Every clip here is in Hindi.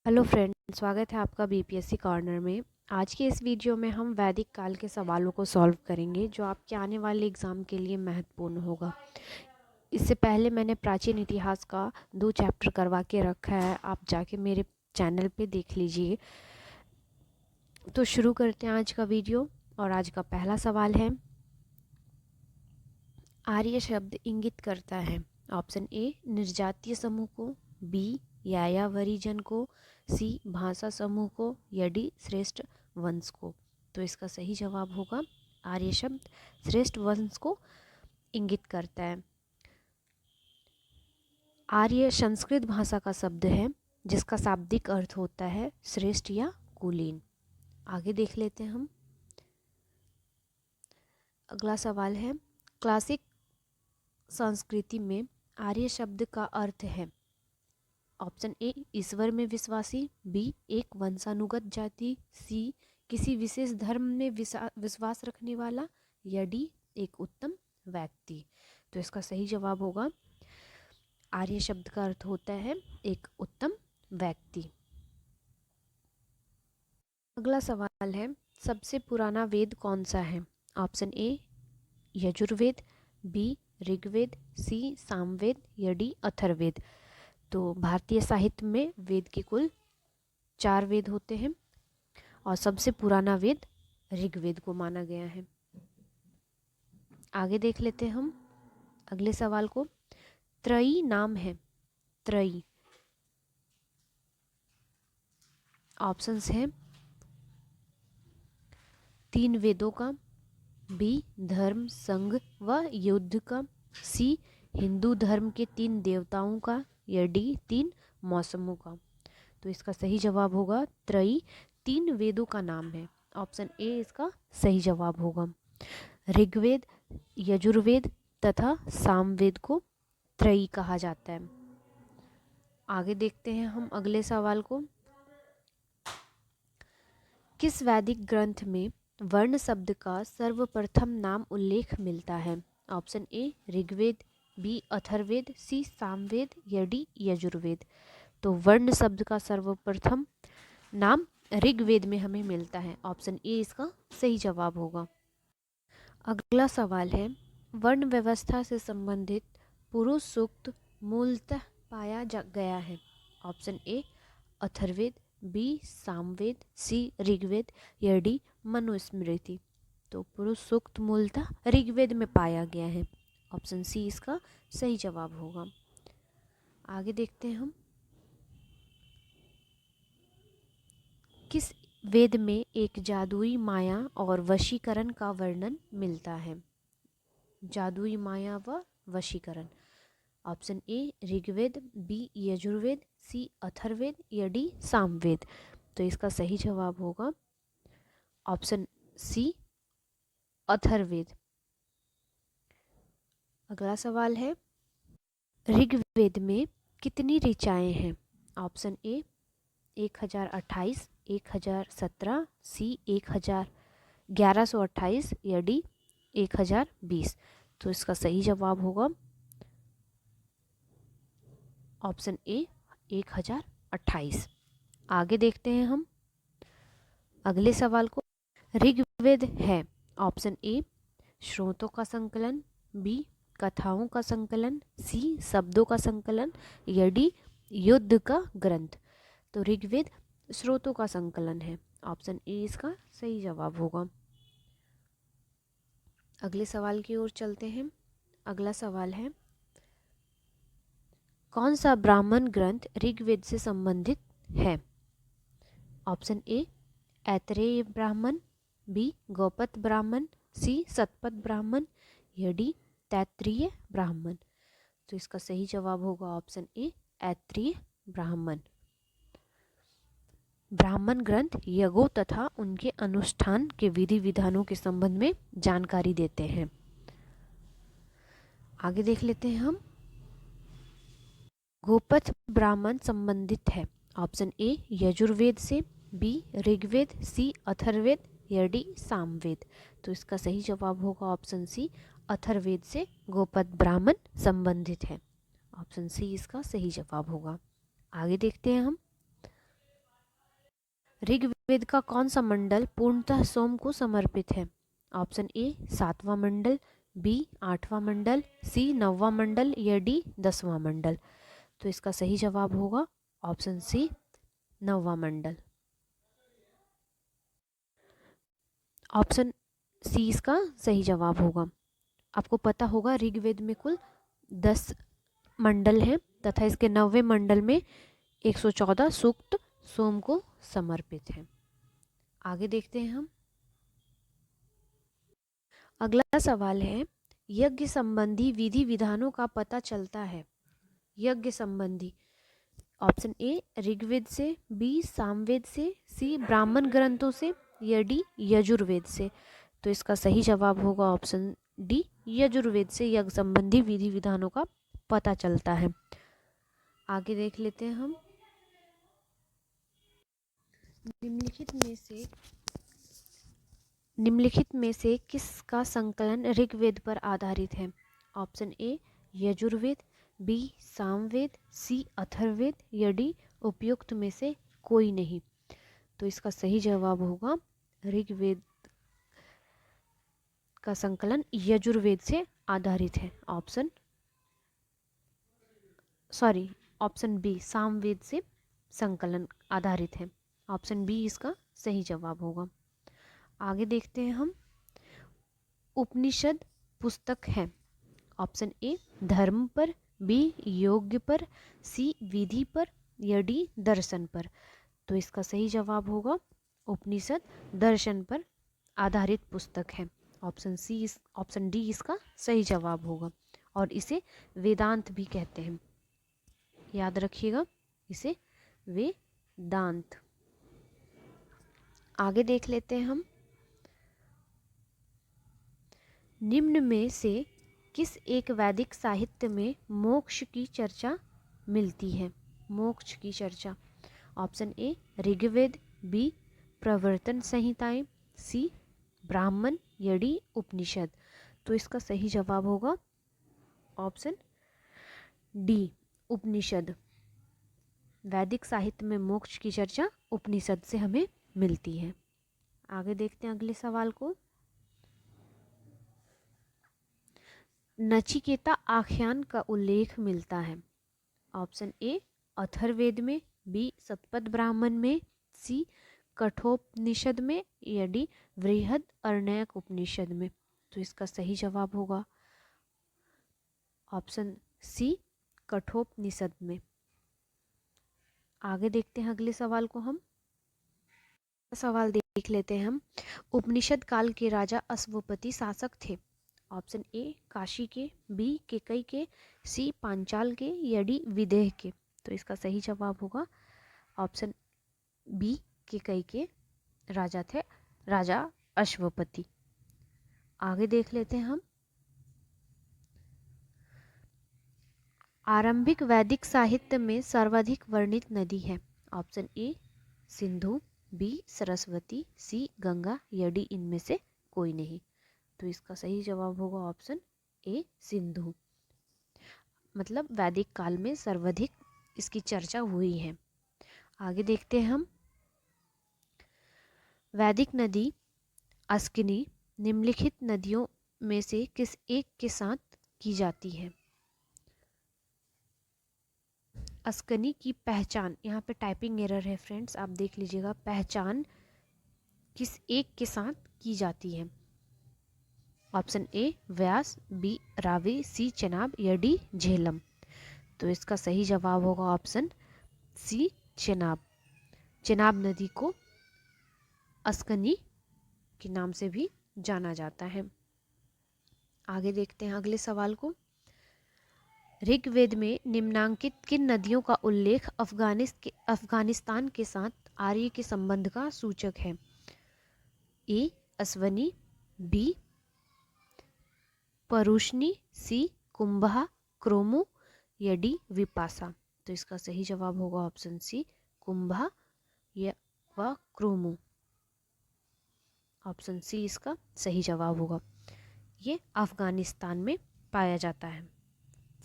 हेलो फ्रेंड, स्वागत है आपका बीपीएससी कॉर्नर में। आज के इस वीडियो में हम वैदिक काल के सवालों को सॉल्व करेंगे जो आपके आने वाले एग्ज़ाम के लिए महत्वपूर्ण होगा। इससे पहले मैंने प्राचीन इतिहास का 2 चैप्टर करवा के रखा है, आप जाके मेरे चैनल पे देख लीजिए। तो शुरू करते हैं आज का वीडियो। और आज का पहला सवाल है, आर्य शब्द इंगित करता है ऑप्शन ए निर्जातीय समूह को, बी यायावरी जन को, सी भाषा समूह को, या डी श्रेष्ठ वंश को। तो इसका सही जवाब होगा आर्य शब्द श्रेष्ठ वंश को इंगित करता है। आर्य संस्कृत भाषा का शब्द है जिसका शाब्दिक अर्थ होता है श्रेष्ठ या कुलीन। आगे देख लेते हैं हम। अगला सवाल है, क्लासिक संस्कृति में आर्य शब्द का अर्थ है ऑप्शन ए ईश्वर में विश्वासी, बी एक वंशानुगत जाति, सी किसी विशेष धर्म में विश्वास रखने वाला, या डी एक उत्तम व्यक्ति। तो इसका सही जवाब होगा आर्य शब्द का अर्थ होता है एक उत्तम व्यक्ति। अगला सवाल है, सबसे पुराना वेद कौन सा है option A Yajurveda, B Rigveda, C Samaveda, या डी अथर्ववेद। तो भारतीय साहित्य में वेद के कुल 4 वेद होते हैं और सबसे पुराना वेद ऋग्वेद को माना गया है। आगे देख लेते हैं हम अगले सवाल को। त्रयी नाम है, त्रयी ऑप्शंस है 3 वेदों का, बी धर्म संघ व युद्ध का, सी हिंदू धर्म के 3 देवताओं का, या डी 3 मौसमों का। तो इसका सही जवाब होगा त्रयी 3 वेदों का नाम है। ऑप्शन ए इसका सही जवाब होगा। ऋग्वेद, यजुर्वेद तथा सामवेद को त्रयी कहा जाता है। आगे देखते हैं हम अगले सवाल को। किस वैदिक ग्रंथ में वर्ण शब्द का सर्वप्रथम नाम उल्लेख मिलता है option A Rigveda, B Atharvaveda, C Samaveda, या डी यजुर्वेद। तो वर्ण शब्द का सर्वप्रथम नाम ऋग्वेद में हमें मिलता है। ऑप्शन ए इसका सही जवाब होगा। अगला सवाल है, वर्ण व्यवस्था से संबंधित पुरुष सूक्त मूलतः पाया गया है option A Atharvaveda, B Samaveda, C Rigveda, या डी मनुस्मृति। तो पुरुष सूक्त मूलतः ऋग्वेद में पाया गया है। ऑप्शन सी इसका सही जवाब होगा। आगे देखते हैं हम, किस वेद में एक जादुई माया और वशीकरण का वर्णन मिलता है। जादुई माया व वशीकरण। Option A Rigveda, B Yajurveda, C Atharvaveda, या डी सामवेद। तो इसका सही जवाब होगा ऑप्शन सी अथर्ववेद। अगला सवाल है, ऋग्वेद में कितनी ऋचाएं हैं ऑप्शन ए 1028, 1017, सी 1128, या डी 1020। तो इसका सही जवाब होगा ऑप्शन ए 1028। आगे देखते हैं हम अगले सवाल को। ऋग्वेद है ऑप्शन ए श्रोतों का संकलन, बी कथाओं का संकलन, सी शब्दों का संकलन, या डी युद्ध का ग्रंथ। तो ऋग्वेद स्रोतों का संकलन है। ऑप्शन ए इसका सही जवाब होगा। अगले सवाल की ओर चलते हैं। अगला सवाल है, कौन सा ब्राह्मण ग्रंथ ऋग्वेद से संबंधित है ऑप्शन ए ऐतरेय ब्राह्मण, बी गौपत ब्राह्मण, सी शतपथ ब्राह्मण, या डी तैत्तिरीय ब्राह्मण। तो इसका सही जवाब होगा ऑप्शन ए ऐतरेय ब्राह्मण। ब्राह्मण ग्रंथ यज्ञों तथा उनके अनुष्ठान के विधि विधानों के संबंध में जानकारी देते हैं। आगे देख लेते हैं हम, गोपथ ब्राह्मण संबंधित है ऑप्शन ए यजुर्वेद से, बी ऋग्वेद, सी अथर्ववेद, या डी सामवेद। तो इसका सही जवाब होगा ऑप्शन सी अथर्ववेद से गोपथ ब्राह्मण संबंधित है। ऑप्शन सी इसका सही जवाब होगा। आगे देखते हैं हम ऋग्वेद का कौन सा मंडल पूर्णतः सोम को समर्पित है? ऑप्शन ए 7वां मंडल, बी 8वां मंडल, सी 9वां मंडल या डी 10वां मंडल। तो इसका सही जवाब होगा ऑप्शन सी 9वां मंडल। ऑप्शन सी इसका सही जवाब होगा। आपको पता होगा ऋग्वेद में कुल 10 मंडल हैं तथा इसके 9वें मंडल में 114 सूक्त सोम को समर्पित हैं। आगे देखते हैं हम। अगला सवाल है, यज्ञ संबंधी विधि विधानों का पता चलता है। यज्ञ संबंधी, ऑप्शन ए ऋग्वेद से, बी सामवेद से, सी ब्राह्मण ग्रंथों से या डी यजुर्वेद से। तो इसका सही जवाब होगा ऑप्शन डी यजुर्वेद से यज्ञ संबंधी विधि विधानों का पता चलता है। आगे देख लेते हैं हम। निम्नलिखित में से किसका संकलन ऋग्वेद पर आधारित है? Option A Yajurveda, B Samaveda, C Atharvaveda या डी उपयुक्त में से कोई नहीं। तो इसका सही जवाब होगा ऋग्वेद का संकलन यजुर्वेद से आधारित है। ऑप्शन बी सामवेद से संकलन आधारित है। ऑप्शन बी इसका सही जवाब होगा। आगे देखते हैं हम। उपनिषद पुस्तक है। ऑप्शन ए धर्म पर, बी योग्य पर, सी विधि पर या डी दर्शन पर। तो इसका सही जवाब होगा उपनिषद दर्शन पर आधारित पुस्तक है। ऑप्शन डी इसका सही जवाब होगा और इसे वेदांत भी कहते हैं। याद रखिएगा इसे वेदांत। आगे देख लेते हैं हम। निम्न में से किस एक वैदिक साहित्य में मोक्ष की चर्चा मिलती है? मोक्ष की चर्चा, ऑप्शन ए ऋग्वेद, बी प्रवर्तन संहिताएं, सी ब्राह्मण या डी उपनिषद। तो इसका सही जवाब होगा ऑप्शन डी उपनिषद। वैदिक साहित्य में मोक्ष की चर्चा उपनिषद से हमें मिलती है। आगे देखते हैं अगले सवाल को। नचिकेता आख्यान का उल्लेख मिलता है। ऑप्शन ए अथर्ववेद में, बी सतपथ ब्राह्मण में, सी कठोपनिषद में या डी बृहद अर्णयक उपनिषद में। तो इसका सही जवाब होगा ऑप्शन सी कठोपनिषद में। आगे देखते हैं अगले सवाल को हम। सवाल देख लेते हैं हम। उपनिषद काल के राजा अश्वपति शासक थे। ऑप्शन ए काशी के, बी केकई के, सी पांचाल के या डी विदेह के। तो इसका सही जवाब होगा ऑप्शन बी केकई के राजा थे राजा अश्वपति। आगे देख लेते हैं हम। आरंभिक वैदिक साहित्य में सर्वाधिक वर्णित नदी है। Option A Sindhu, B Saraswati, C Ganga या डी इनमें से कोई नहीं। तो इसका सही जवाब होगा ऑप्शन ए सिंधु। मतलब वैदिक काल में सर्वाधिक इसकी चर्चा हुई है। आगे देखते हैं हम। वैदिक नदी अस्किनी निम्नलिखित नदियों में से किस एक के साथ की जाती है? अस्कनी की पहचान, यहाँ पे टाइपिंग एरर है फ्रेंड्स, आप देख लीजिएगा, पहचान किस एक के साथ की जाती है? Option A Vyas, B Ravi, C Chenab या डी झेलम। तो इसका सही जवाब होगा ऑप्शन सी चेनाब। चेनाब नदी को अस्कनी के नाम से भी जाना जाता है। आगे देखते हैं अगले सवाल को। ऋग्वेद में निम्नांकित किन नदियों का उल्लेख अफगानिस्तान के साथ आर्य के संबंध का सूचक है? ए अश्वनी, बी परुष्णी, सी कुंभा क्रोमो या डी विपासा। तो इसका सही जवाब होगा ऑप्शन सी कुंभा या व क्रोमो। ऑप्शन सी इसका सही जवाब होगा। ये अफगानिस्तान में पाया जाता है,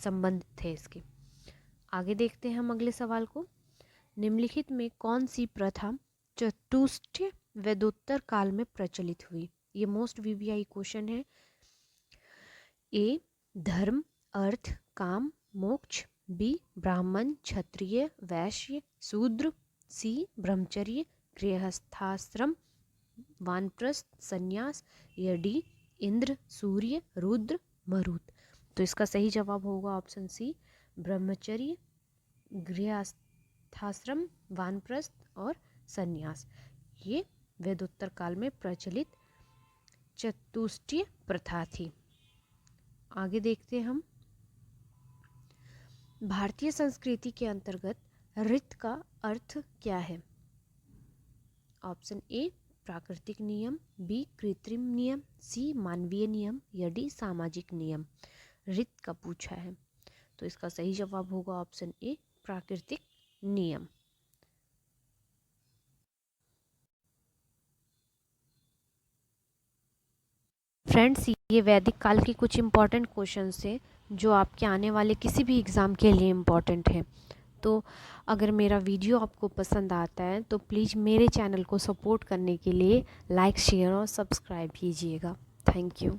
संबंधित है इसके। आगे देखते हैं हम अगले सवाल को। निम्नलिखित में कौन सी प्रथा चतुष्टय वेदोत्तर काल में प्रचलित हुई? ये मोस्ट वीवीआई क्वेश्चन है। ए धर्म, अर्थ, काम, मोक्ष। बी ब्राह्मण, क्षत्रिय, वैश्य, शूद्र। सी ब्रह्मचर्य, गृहस्थाश्रम, वानप्रस्थ, संन्यास। या डी इंद्र, सूर्य, रुद्र, मरुत। तो इसका सही जवाब होगा ऑप्शन सी ब्रह्मचर्य, गृहस्थाश्रम, वानप्रस्थ और संन्यास। ये वेदोत्तर काल में प्रचलित चतुष्टय प्रथा थी। आगे देखते हम। भारतीय संस्कृति के अंतर्गत ऋत का अर्थ क्या है? ऑप्शन ए प्राकृतिक नियम, बी कृत्रिम नियम, सी मानवीय नियम या डी सामाजिक नियम। ऋत का पूछा है, तो इसका सही जवाब होगा ऑप्शन ए प्राकृतिक नियम। फ्रेंड्स, ये वैदिक काल के कुछ इम्पॉर्टेंट क्वेश्चंस थे जो आपके आने वाले किसी भी एग्ज़ाम के लिए इम्पॉर्टेंट है। तो अगर मेरा वीडियो आपको पसंद आता है तो प्लीज़ मेरे चैनल को सपोर्ट करने के लिए लाइक, शेयर और सब्सक्राइब कीजिएगा। Thank you.